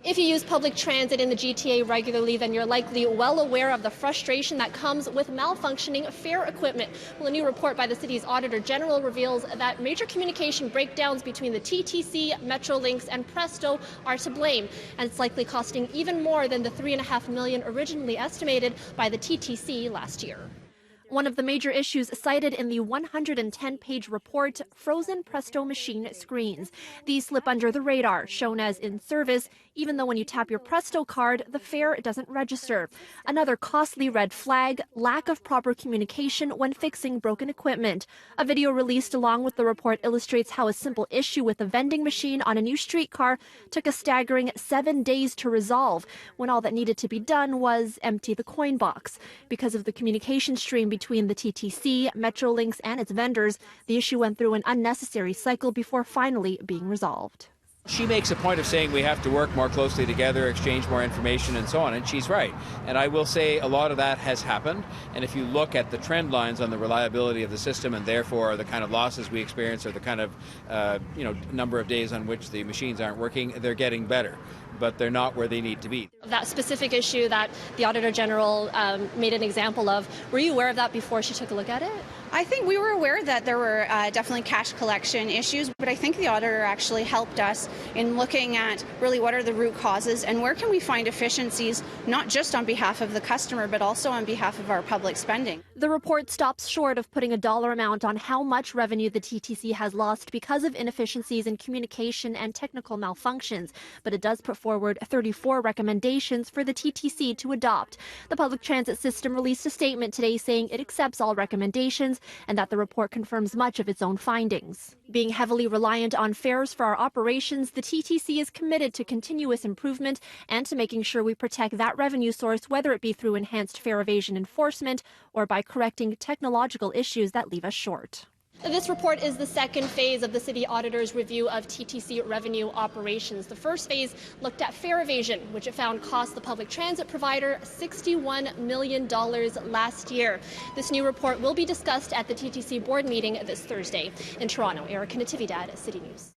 If you use public transit in the GTA regularly, then you're likely well aware of the frustration that comes with malfunctioning fare equipment. Well, a new report by the city's Auditor General reveals that major communication breakdowns between the TTC, Metrolinx, and Presto are to blame, and it's likely costing even more than the $3.5 million originally estimated by the TTC last year. One of the major issues cited in the 110-page report, frozen Presto machine screens. These slip under the radar, shown as in service, even though when you tap your Presto card, the fare doesn't register. Another costly red flag, lack of proper communication when fixing broken equipment. A video released along with the report illustrates how a simple issue with a vending machine on a new streetcar took a staggering 7 days to resolve, when all that needed to be done was empty the coin box. Because of the communication stream between the TTC, Metrolinx, and its vendors, the issue went through an unnecessary cycle before finally being resolved. She makes a point of saying we have to work more closely together, exchange more information, and so on, and she's right. And I will say a lot of that has happened, and if you look at the trend lines on the reliability of the system and therefore the kind of losses we experience or the kind of number of days on which the machines aren't working, they're getting better, but they're not where they need to be. That specific issue that the Auditor General made an example of, were you aware of that before she took a look at it? I think we were aware that there were definitely cash collection issues, but I think the auditor actually helped us in looking at really what are the root causes and where can we find efficiencies, not just on behalf of the customer, but also on behalf of our public spending. The report stops short of putting a dollar amount on how much revenue the TTC has lost because of inefficiencies in communication and technical malfunctions, but it does put forward 34 recommendations for the TTC to adopt. The public transit system released a statement today saying it accepts all recommendations and that the report confirms much of its own findings. Being heavily reliant on fares for our operations, the TTC is committed to continuous improvement and to making sure we protect that revenue source, whether it be through enhanced fare evasion enforcement or by correcting technological issues that leave us short. This report is the second phase of the city auditor's review of TTC revenue operations. The first phase looked at fare evasion, which it found cost the public transit provider $61 million last year. This new report will be discussed at the TTC board meeting this Thursday. In Toronto, Erica Natividad, City News.